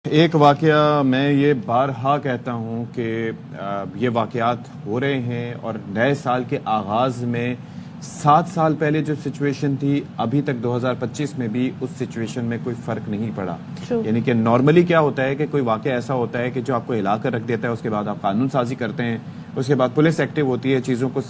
ایک واقعہ میں یہ بارہا کہتا ہوں کہ یہ واقعات ہو رہے ہیں اور نئے سال کے آغاز میں 7 سال پہلے جو سچویشن تھی ابھی تک 2025 میں بھی اس سچویشن میں کوئی فرق نہیں پڑا. یعنی کہ نارملی کیا ہوتا ہے کہ کوئی واقعہ ایسا ہوتا ہے کہ جو آپ کو ہلا کر رکھ دیتا ہے, اس کے بعد آپ قانون سازی کرتے ہیں, اس کے بعد پولیس ایکٹیو ہوتی ہے, چیزوں کو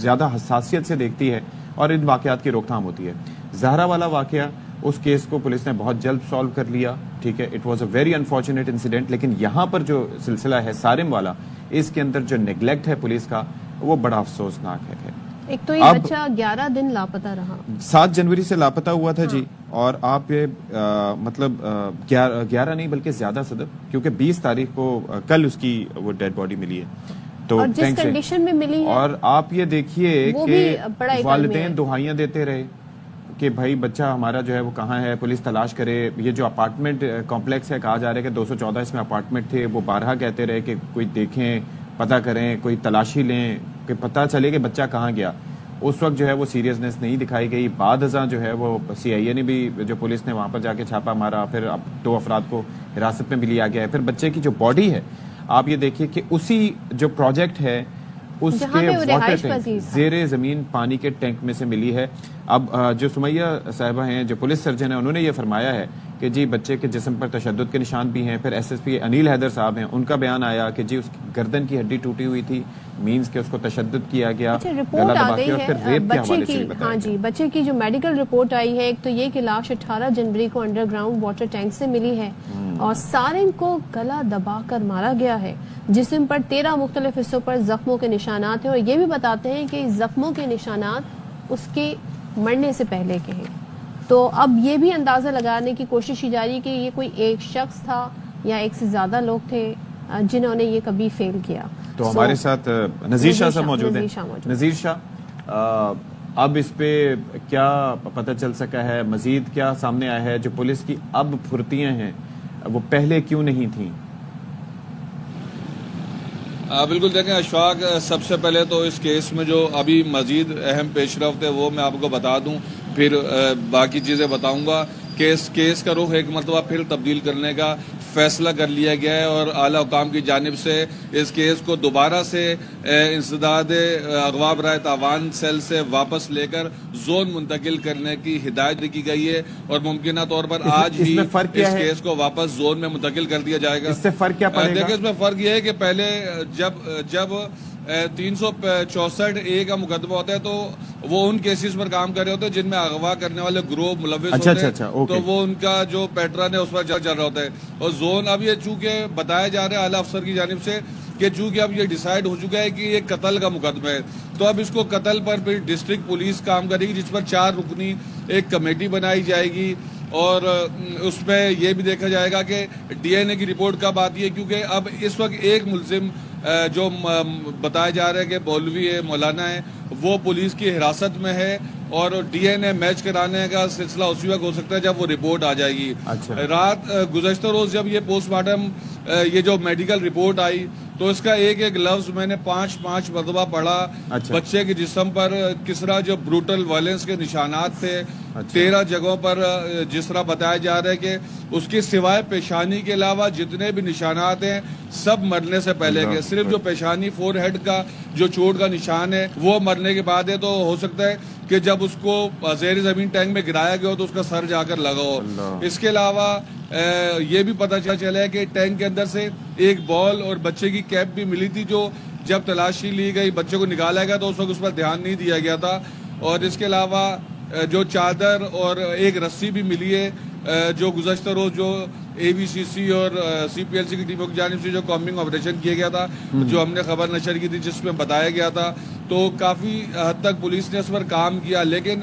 زیادہ حساسیت سے دیکھتی ہے اور ان واقعات کی روک تھام ہوتی ہے. زہرا والا واقعہ, اس کیس کو پولیس نے بہت جلد سالو کر لیا, ٹھیک ہے, it was a very unfortunate incident. لیکن یہاں پر جو سلسلہ ہے سارم والا, اس کے اندر جو نیگلیکٹ ہے پولیس کا وہ بڑا افسوسناک ہے. ایک تو یہ بچہ 11 دن لاپتہ رہا, 7 جنوری سے لاپتہ ہوا تھا جی. اور آپ یہ مطلب 11 نہیں بلکہ زیادہ صدر, کیونکہ 20 تاریخ کو کل اس کی وہ ڈیڈ باڈی ملی ہے. تو اور جس کنڈیشن میں ملی ہے, اور آپ یہ دیکھیے کہ والدین دہائیاں دیتے رہے کہ بھائی بچہ ہمارا جو ہے وہ کہاں ہے, پولیس تلاش کرے. یہ جو اپارٹمنٹ کمپلیکس ہے, کہا جا رہا ہے کہ 214 اس میں اپارٹمنٹ تھے, وہ بارہا کہتے رہے کہ کوئی دیکھیں, پتہ کریں, کوئی تلاشی لیں کہ پتہ چلے کہ بچہ کہاں گیا. اس وقت جو ہے وہ سیریسنس نہیں دکھائی گئی. بعد ازاں جو ہے وہ CIA نے بھی, جو پولیس نے وہاں پر جا کے چھاپا مارا, پھر اب 2 افراد کو حراست میں بھی لیا گیا ہے. پھر بچے کی جو باڈی ہے آپ یہ دیکھیے کہ اسی جو پروجیکٹ ہے اس کے واٹر ٹینک, زیر زمین پانی کے ٹینک میں سے ملی ہے. اب جو سمیہ صاحبہ ہیں, جو پولیس سرجن ہیں, انہوں نے یہ فرمایا ہے کہ جی بچے کے جسم پر تشدد کے نشان بھی ہیں. پھر SSP انیل حیدر صاحب ہیں, ان کا بیان آیا کہ جی اس کی گردن کی ہڈی ٹوٹی ہوئی تھی, مینز کہ اس کو تشدد کیا گیا, رپورٹ آ گئی ہے بچے کی. ہاں جی, بچے کی جو میڈیکل رپورٹ آئی ہے, ایک تو یہ کہ لاش 18 جنوری کو انڈر گراؤنڈ واٹر ٹینک سے ملی ہے اور سارم کو گلا دبا کر مارا گیا ہے. جسم پر 13 مختلف حصوں پر زخموں کے نشانات ہیں اور یہ بھی بتاتے ہیں کہ زخموں کے نشانات اس کے مرنے سے پہلے کے ہیں. تو اب یہ بھی اندازہ لگانے کی کوشش کی جا رہی ہے کہ یہ کوئی ایک شخص تھا یا ایک سے زیادہ لوگ تھے جنہوں نے یہ کبھی فیل کیا. تو ہمارے ساتھ نذیر شاہ صاحب موجود ہیں. نذیر شاہ, اب اس پہ کیا پتہ چل سکا ہے, مزید کیا سامنے آیا ہے, جو پولیس کی اب پھرتیاں ہیں وہ پہلے کیوں نہیں تھیں؟ بالکل, دیکھیں اشفاق, سب سے پہلے تو اس کیس میں جو ابھی مزید اہم پیش رفت ہے وہ میں آپ کو بتا دوں, پھر باقی چیزیں بتاؤں گا. کیس کا رخ ایک مرتبہ پھر تبدیل کرنے کا فیصلہ کر لیا گیا ہے اور اعلیٰ حکام کی جانب سے اس کیس کو دوبارہ سے انسداد اغوا برائے تاوان سیل سے واپس لے کر زون منتقل کرنے کی ہدایت کی گئی ہے اور ممکنہ طور پر آج ہی اس کیس کو واپس زون میں منتقل کر دیا جائے گا. اس سے فرق کیا پڑے گا؟ دیکھیں, اس میں فرق یہ ہے کہ پہلے جب 364A کا مقدمہ ہوتا ہے تو وہ ان کیسز پر کام کر رہے ہوتے ہیں جن میں اغوا کرنے والے گروہ ملوث ہوتے ہیں, تو وہ ان کا جو پیٹرن ہے اس پر چل رہا ہوتا ہے. اور زون اب یہ چونکہ بتایا جا رہا ہے اعلیٰ افسر کی جانب سے کہ چونکہ اب یہ ڈیسائیڈ ہو چکا ہے کہ یہ قتل کا مقدمہ ہے, تو اب اس کو قتل پر پھر ڈسٹرکٹ پولیس کام کرے گی, جس پر 4 رکنی ایک کمیٹی بنائی جائے گی. اور اس میں یہ بھی دیکھا جائے گا کہ DNA کی رپورٹ کب آتی ہے, کیونکہ اب اس وقت ایک ملزم جو بتایا جا رہا ہے کہ مولوی ہے, مولانا ہے, وہ پولیس کی حراست میں ہے اور DNA میچ کرانے کا سلسلہ اسی وقت ہو سکتا ہے جب وہ رپورٹ آ جائے گی. رات گزشتہ روز جب یہ پوسٹ مارٹم یہ جو میڈیکل رپورٹ آئی تو اس کا ایک لفظ میں نے 5 مرتبہ پڑھا. بچے کے جسم پر کس طرح جو بروٹل وائلنس کے نشانات تھے 13 جگہوں پر, جس طرح بتایا جا رہا ہے کہ اس کی سوائے پیشانی کے علاوہ جتنے بھی نشانات ہیں سب مرنے سے پہلے کے. صرف جو پیشانی فور ہیڈ کا جو چوٹ کا نشان ہے وہ مرنے کے بعد ہے, تو ہو سکتا ہے کہ جب اس کو زیر زمین ٹینک میں گرایا گیا ہو تو اس کا سر جا کر لگا ہو. اس کے علاوہ یہ بھی پتہ چلا ہے کہ ٹینک کے اندر سے ایک بال اور بچے کی کیپ بھی ملی تھی, جو جب تلاشی لی گئی بچے کو نکالا گیا تو اس وقت اس پر دھیان نہیں دیا گیا تھا. اور اس کے علاوہ جو چادر اور ایک رسی بھی ملی ہے, جو گزشتہ روز جو ABCC اور CPLC کی ٹیموں کی جانب سے جو کامبنگ آپریشن کیا گیا تھا, جو ہم نے خبر نشر کی تھی جس میں بتایا گیا تھا, تو کافی حد تک پولیس نے اس پر کام کیا. لیکن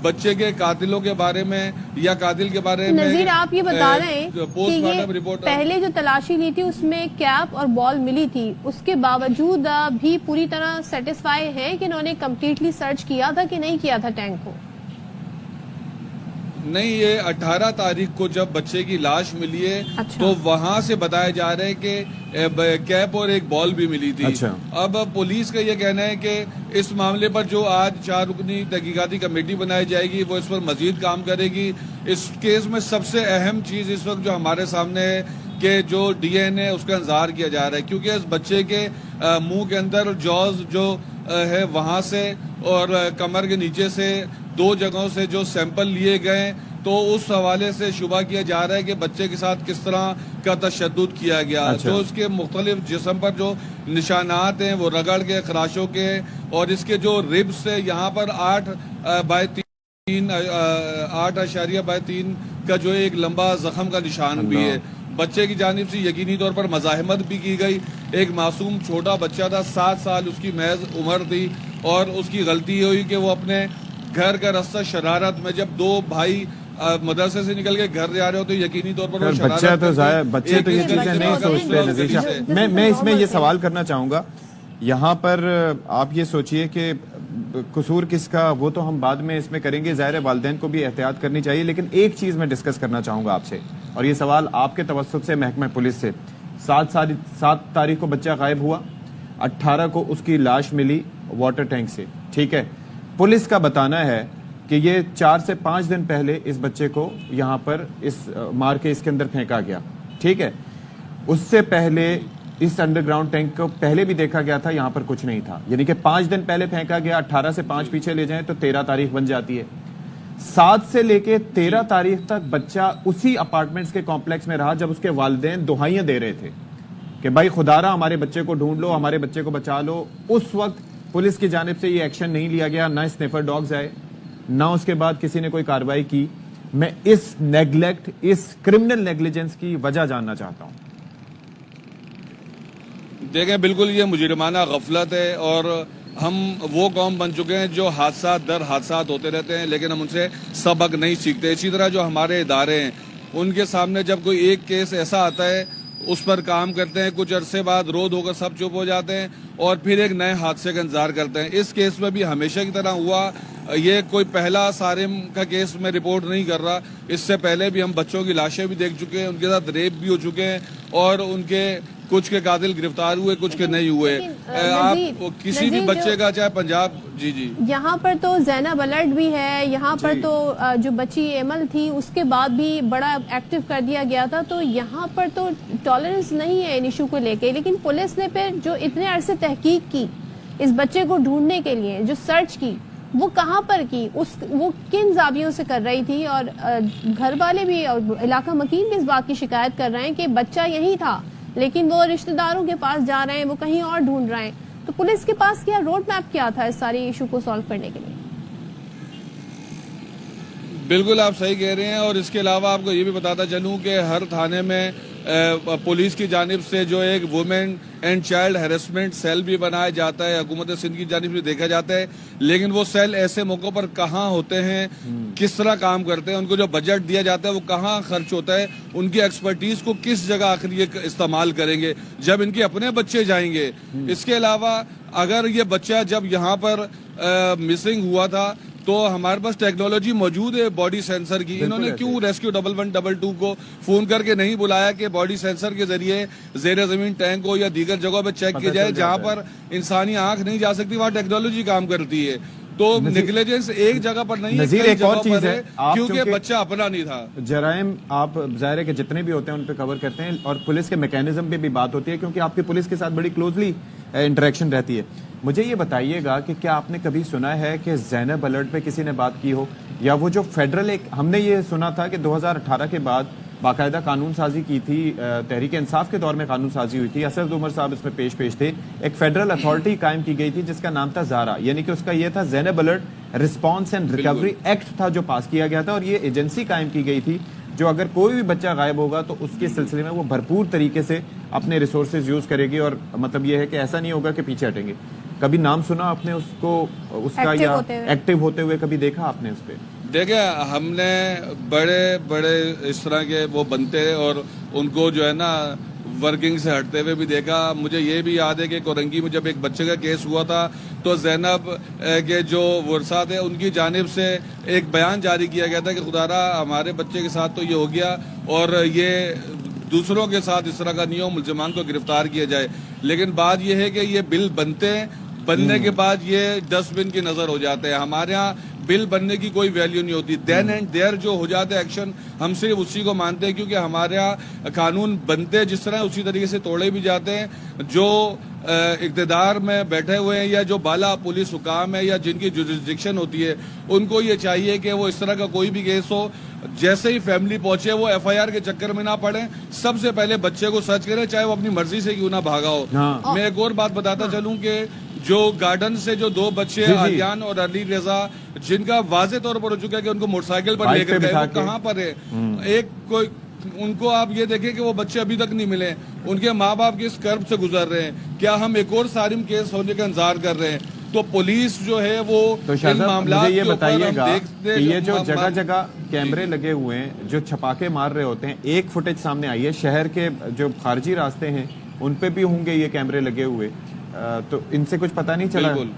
بچے کے قاتلوں کے بارے میں یا قاتل کے بارے میں نذیر, آپ یہ بتا رہے ہیں کہ یہ پہلے جو تلاشی لی تھی اس میں کیپ اور بال ملی تھی, اس کے باوجود بھی پوری طرح سیٹسفائی ہے کہ انہوں نے کمپلیٹلی سرچ کیا تھا کہ نہیں کیا تھا ٹینک کو؟ نہیں, یہ 18 تاریخ کو جب بچے کی لاش ملی ہے تو وہاں سے بتایا جا رہا ہے کہ کیپ اور ایک بال بھی ملی تھی. اب پولیس کا یہ کہنا ہے کہ اس معاملے پر جو آج 4 رکنی تحقیقاتی کمیٹی بنائی جائے گی وہ اس پر مزید کام کرے گی اس کیس میں سب سے اہم چیز اس وقت جو ہمارے سامنے ہے کہ جو ڈی این اے اس کا انتظار کیا جا رہا ہے، کیونکہ اس بچے کے منہ کے اندر جوز جو ہے وہاں سے اور کمر کے نیچے سے 2 جگہوں سے جو سیمپل لیے گئے، تو اس حوالے سے شبہ کیا جا رہا ہے کہ بچے کے ساتھ کس طرح کا تشدد کیا گیا۔ جو اس کے مختلف جسم پر جو نشانات ہیں وہ رگڑ کے، خراشوں کے، اور اس کے جو ربس ہے یہاں پر 8.3 کا جو ایک لمبا زخم کا نشان بھی ہے۔ بچے کی جانب سے یقینی طور پر مزاحمت بھی کی گئی۔ ایک معصوم چھوٹا بچہ تھا، 7 سال اس کی محض عمر تھی، اور اس کی غلطی یہ ہوئی کہ وہ اپنے گھر کا رستہ شرارت میں، جب 2 بھائی مدرسے سے نکل کے گھر جا رہے ہو تو یقینی طور پر بچے تو یہ چیزیں نہیں سوچتے نذیر شاہ۔ میں اس میں یہ سوال کرنا چاہوں گا، یہاں پر آپ یہ سوچئے کہ قصور کس کا وہ تو ہم بعد میں اس میں کریں گے، ظاہر والدین کو بھی احتیاط کرنی چاہیے، لیکن ایک چیز میں ڈسکس کرنا چاہوں گا آپ سے، اور یہ سوال آپ کے توسط سے محکمہ پولیس سے۔ 7 تاریخ کو بچہ غائب ہوا، 18 کو اس کی لاش ملی واٹر ٹینک سے، ٹھیک ہے۔ پولیس کا بتانا ہے کہ یہ 4 سے 5 دن پہلے اس بچے کو یہاں پر مار کے اس کے اندر پھینکا گیا، ٹھیک ہے۔ اس سے پہلے اس انڈر گراؤنڈ ٹینک کو پہلے بھی دیکھا گیا تھا، یہاں پر کچھ نہیں تھا، یعنی کہ 5 دن پہلے پھینکا گیا، 18 سے 5 پیچھے لے جائیں تو 13 تاریخ بن جاتی ہے۔ 7 سے لے کے 13 تاریخ تک بچہ اسی اپارٹمنٹس کے کمپلیکس میں رہا جب اس کے والدین دہائیاں دے رہے تھے کہ بھائی خدا را ہمارے بچے کو ڈھونڈ لو، ہمارے بچے کو بچا لو۔ اس وقت پولیس کی جانب سے یہ ایکشن نہیں لیا گیا، نہ اسنیفر ڈاگز آئے، نہ اس کے بعد کسی نے کوئی کارروائی کی۔ میں اس نیگلیکٹ، اس کرمنل نیگلیجنس کی وجہ جاننا چاہتا ہوں۔ دیکھیں بالکل یہ مجرمانہ غفلت ہے، اور ہم وہ قوم بن چکے ہیں جو حادثات در حادثات ہوتے رہتے ہیں لیکن ہم ان سے سبق نہیں سیکھتے۔ اسی طرح جو ہمارے ادارے ہیں ان کے سامنے جب کوئی ایک کیس ایسا آتا ہے اس پر کام کرتے ہیں، کچھ عرصے بعد رود ہو کر سب چپ ہو جاتے ہیں اور پھر ایک نئے حادثے کا انتظار کرتے ہیں۔ اس کیس میں بھی ہمیشہ کی طرح ہوا، یہ کوئی پہلا سارم کا کیس میں رپورٹ نہیں کر رہا، اس سے پہلے بھی ہم بچوں کی لاشیں بھی دیکھ چکے ہیں، ان کے ساتھ ریپ بھی ہو چکے ہیں، اور ان کے کچھ کے قاتل گرفتار ہوئے، کچھ کے نہیں ہوئے۔ آپ کسی بھی بچے کا چاہے پنجاب، جی یہاں پر تو زینب الرٹ بھی ہے، یہاں پر تو جو بچی ایمل تھی اس کے بعد بھی بڑا ایکٹیو کر دیا گیا تھا، تو یہاں پر تو ٹالرنس نہیں ہے ان ایشو کو لے کے۔ لیکن پولیس نے پھر جو اتنے عرصے تحقیق کی اس بچے کو ڈھونڈنے کے لیے، جو سرچ کی، وہ کہاں پر کی، وہ کن زاویوں سے کر رہی تھی؟ اور گھر والے بھی اور علاقہ مکین بھی اس بات کی شکایت کر رہے ہیں کہ بچہ یہی تھا لیکن وہ رشتہ داروں کے پاس جا رہے ہیں، وہ کہیں اور ڈھونڈ رہے ہیں۔ تو پولیس کے پاس کیا روڈ میپ کیا تھا اس ساری ایشو کو سالو کرنے کے لیے؟ بالکل آپ صحیح کہہ رہے ہیں، اور اس کے علاوہ آپ کو یہ بھی بتاتا چلوں کہ ہر تھانے میں پولیس کی جانب سے جو ایک woman and child harassment cell بھی بنایا جاتا ہے، حکومت سندھ کی جانب سے دیکھا جاتا ہے، لیکن وہ سیل ایسے موقعوں پر کہاں ہوتے ہیں، کس طرح کام کرتے ہیں، ان کو جو بجٹ دیا جاتا ہے وہ کہاں خرچ ہوتا ہے، ان کی ایکسپرٹیز کو کس جگہ آخر یہ استعمال کریں گے جب ان کے اپنے بچے جائیں گے۔ اس کے علاوہ اگر یہ بچہ جب یہاں پر مسنگ ہوا تھا تو ہمارے پاس ٹیکنالوجی موجود ہے باڈی سینسر کی، انہوں نے کیوں ریسکیو 1122 کو فون کر کے نہیں بلایا کہ باڈی سینسر کے ذریعے زیر زمین ٹینک ہو یا دیگر جگہوں پہ چیک کیا جائے جہاں پر انسانی آنکھ نہیں جا سکتی، وہاں ٹیکنالوجی کام کرتی ہے۔ تو نیگلیجنس ایک جگہ پر نہیں ہے، ایک اور چیز ہے کیونکہ بچہ اپنا نہیں تھا۔ جرائم آپ ظاہر ہے کہ جتنے بھی ہوتے ہیں ان پہ کور کرتے ہیں، اور پولیس کے میکینزم پہ بھی بات ہوتی ہے کیونکہ آپ کی پولیس کے ساتھ بڑی کلوزلی انٹریکشن رہتی ہے۔ مجھے یہ بتائیے گا کہ کیا آپ نے کبھی سنا ہے کہ زینب الرٹ پہ کسی نے بات کی ہو، یا وہ جو فیڈرل ایک ہم نے یہ سنا تھا کہ 2018 کے بعد باقاعدہ قانون سازی کی تھی، تحریک انصاف کے دور میں قانون سازی ہوئی تھی، اسد عمر صاحب اس میں پیش تھے، ایک فیڈرل اتھارٹی قائم کی گئی تھی جس کا نام تھا زارا، یعنی کہ اس کا یہ تھا Zainab alert response and recovery act تھا جو پاس کیا گیا تھا، اور یہ ایجنسی قائم کی گئی تھی جو اگر کوئی بھی بچہ غائب ہوگا تو اس کے سلسلے میں وہ بھرپور طریقے سے اپنے ریسورسز یوز کرے گی، اور مطلب یہ ہے کہ ایسا نہیں ہوگا کہ پیچھے ہٹیں گے۔ کبھی نام سنا آپ نے اس کو، اس کا، یا ایکٹیو ہوتے ہوئے کبھی دیکھا آپ نے اس پہ؟ دیکھیں ہم نے بڑے بڑے اس طرح کے وہ بنتے اور ان کو جو ہے نا ورکنگ سے ہٹتے ہوئے بھی دیکھا۔ مجھے یہ بھی یاد ہے کہ کورنگی میں جب ایک بچے کا کیس ہوا تھا تو زینب کے جو ورثاء تھے ان کی جانب سے ایک بیان جاری کیا گیا تھا کہ خدا را ہمارے بچے کے ساتھ تو یہ ہو گیا اور یہ دوسروں کے ساتھ اس طرح کا نہیں ہو، ملزمان کو گرفتار کیا جائے۔ لیکن بات یہ ہے کہ یہ بل بنتے ہیں، بننے کے بعد یہ ڈسٹ بن کی نظر ہو جاتے ہیں۔ ہمارے ہاں بل بننے کی کوئی ویلیو نہیں ہوتی. دین اینڈ دیئر جو ہو جاتا ہے ایکشن, ہم صرف اسی کو مانتے ہیں, کیونکہ ہمارے یہاں قانون بنتے جس طرح اسی طریقے سے توڑے بھی جاتے ہیں. جو اقتدار میں بیٹھے ہوئے ہیں یا جو بالا پولیس حکام ہے یا جن کی جورسڈکشن ہوتی ہے, ان کو یہ چاہیے کہ وہ اس طرح کا کوئی بھی کیس ہو, جیسے ہی فیملی پہنچے وہ ایف آئی آر کے چکر میں نہ پڑے, سب سے پہلے بچے کو سرچ کرے, چاہے وہ اپنی مرضی سے کیوں نہ بھاگا ہو. میں ایک اور بات بتاتا چلوں کہ جو گارڈن سے جو 2 بچے آریان اور علی رضا, جن کا واضح طور پر ہو چکا ہے کہ ان کو موٹر سائیکل پر لے کر گئے, وہ کہاں پر ہے؟ ایک کوئی ان کو آپ یہ دیکھیں کہ وہ بچے ابھی تک نہیں ملے, ان کے ماں باپ کس کرب سے گزر رہے ہیں. کیا ہم ایک اور سارم کیس ہونے کا انتظار کر رہے ہیں؟ تو پولیس جو ہے وہ ان معاملات یہ بتائیے گا کہ یہ جو جگہ جگہ کیمرے لگے ہوئے ہیں جو چھپاکے مار رہے ہوتے ہیں, ایک فوٹیج سامنے آئی ہے شہر کے جو خارجی راستے ہیں ان پہ بھی ہوں گے یہ کیمرے لگے ہوئے, تو ان سے کچھ پتہ نہیں چلا؟ بالکل.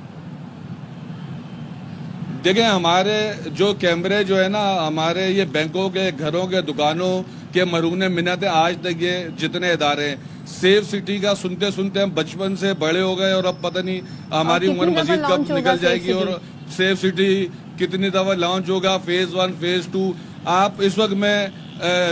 دیکھیں ہمارے جو کیمرے جو ہے نا, ہمارے یہ بینکوں کے, گھروں کے, دکانوں کے مرہون منت ہے آج تک. یہ جتنے ادارے ہیں, سیف سٹی کا سنتے سنتے ہم بچپن سے بڑے ہو گئے, اور اب پتہ نہیں ہماری عمر مزید کب نکل جائے گی, اور سیف سٹی کتنی دفعہ لانچ ہوگا, فیز 1 فیز 2. آپ اس وقت میں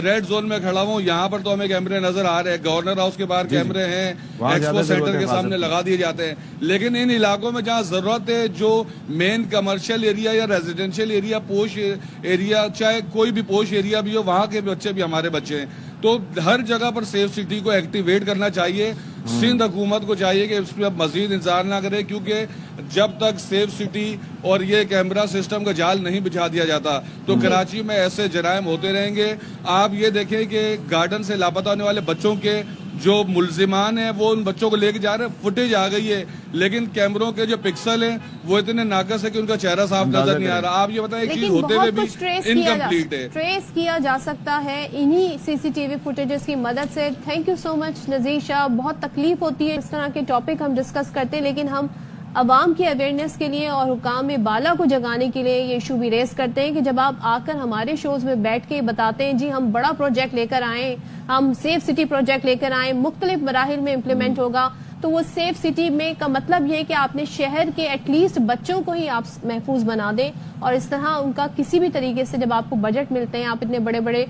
ریڈ زون میں کھڑا ہوں, یہاں پر تو ہمیں کیمرے نظر آ رہے ہیں, گورنر ہاؤس کے باہر کیمرے ہیں, ایکسپو سینٹر کے سامنے لگا دیے جاتے ہیں. لیکن ان علاقوں میں جہاں ضرورت ہے, جو مین کمرشل ایریا یا ریزیڈینشیل ایریا, پوش ایریا, چاہے کوئی بھی پوش ایریا بھی ہو, وہاں کے بچے بھی ہمارے بچے ہیں. تو ہر جگہ پر سیف سٹی کو ایکٹیویٹ کرنا چاہیے. سندھ حکومت کو چاہیے کہ اس پہ مزید انتظار نہ کرے, کیونکہ جب تک سیف سٹی اور یہ کیمرہ سسٹم کا جال نہیں بچھا دیا جاتا تو کراچی میں ایسے جرائم ہوتے رہیں گے. آپ یہ دیکھیں کہ گارڈن سے لاپتہ ہونے والے بچوں کے جو ملزمان ہیں وہ ان بچوں کو لے کے جا رہے ہیں, فوٹیج آ گئی ہے, لیکن کیمروں کے جو پکسل ہیں وہ اتنے ناقص ہے کہ ان کا چہرہ صاف نظر نہیں آ رہا. آپ یہ بتائیں, ایک چیز ہوتے ہوئے بھی انکمپلیٹ ہے. ٹریس کیا جا سکتا ہے انہی سی سی ٹی وی فوٹیجز کی مدد سے. تھینک یو سو مچ نذیر شاہ. بہت تکلیف ہوتی ہے اس طرح کے ٹاپک ہم ڈسکس کرتے ہیں, لیکن ہم عوام کی اویئرنیس کے لیے اور حکام بالا کو جگانے کے لیے یہ ایشو بھی ریز کرتے ہیں کہ جب آپ آ کر ہمارے شوز میں بیٹھ کے بتاتے ہیں جی ہم بڑا پروجیکٹ لے کر آئیں, ہم سیف سٹی پروجیکٹ لے کر آئیں, مختلف مراحل میں امپلیمنٹ ہوگا, تو وہ سیف سٹی میں کا مطلب یہ ہے کہ آپ نے شہر کے ایٹ لیسٹ بچوں کو ہی آپ محفوظ بنا دیں. اور اس طرح ان کا کسی بھی طریقے سے جب آپ کو بجٹ ملتے ہیں, آپ اتنے بڑے بڑے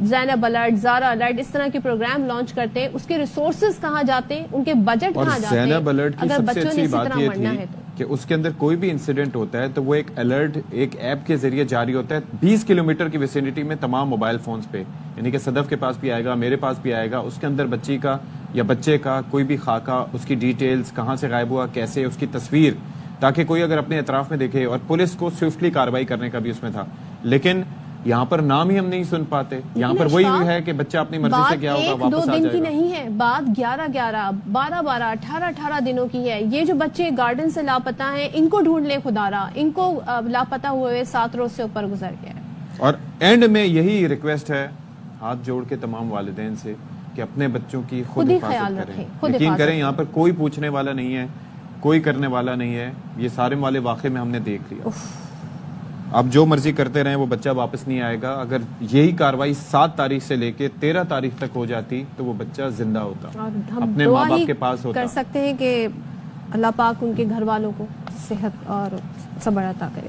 زینب الرٹ, زارا الرٹ, اس طرح کے پروگرام لانچ کرتے ہیں, اس کے ریسورسز کہاں جاتے ہیں, ان کے بجٹ کہاں جاتے ہیں؟ زینب الرٹ کی سب سے اچھی بات یہ تھی کہ اس کے اندر کوئی بھی انسیڈنٹ ہوتا ہے تو وہ ایک الرٹ ایک ایپ کے ذریعے جاری ہوتا ہے 20 کلومیٹر کی ویسینٹی میں تمام موبائل فونز پہ, یعنی کہ صدف کے پاس بھی آئے گا, میرے پاس بھی آئے گا. اس کے اندر بچی کا یا بچے کا کوئی بھی خاکہ, اس کی ڈیٹیلز, کہاں سے غائب ہوا, کیسے, اس کی تصویر, تاکہ کوئی اگر اپنے اطراف میں دیکھے. اور پولیس کو سوئفٹلی کارروائی کرنے کا بھی اس میں تھا. لیکن یہاں پر نام ہی ہم نہیں سن پاتے. یہاں پر وہی ہے کہ بچہ اپنی مرضی سے کیا ہوگا واپس آ جائے گا. 2 دن کی نہیں ہے بات, 11-11, 12-12, 18-18 دنوں کی ہے. یہ جو بچے گارڈن سے لاپتہ ہیں ان کو ڈھونڈ لے خدا را, ان کو لاپتہ ہوئے 7 روز سے اوپر گزر گیا ہے. اور اینڈ میں یہی ریکویسٹ ہے ہاتھ جوڑ کے تمام والدین سے کہ اپنے بچوں کی خود حفاظت کریں. یقین کریں یہاں پر کوئی پوچھنے والا نہیں ہے, کوئی کرنے والا نہیں ہے. یہ سارم والے واقعے میں ہم نے دیکھ لیا. آپ جو مرضی کرتے رہیں وہ بچہ واپس نہیں آئے گا. اگر یہی کاروائی 7 تاریخ سے لے کے 13 تاریخ تک ہو جاتی تو وہ بچہ زندہ ہوتا, اپنے ماں باپ کے پاس ہوتا. کر سکتے ہیں کہ اللہ پاک ان کے گھر والوں کو صحت اور صبر عطا کرے.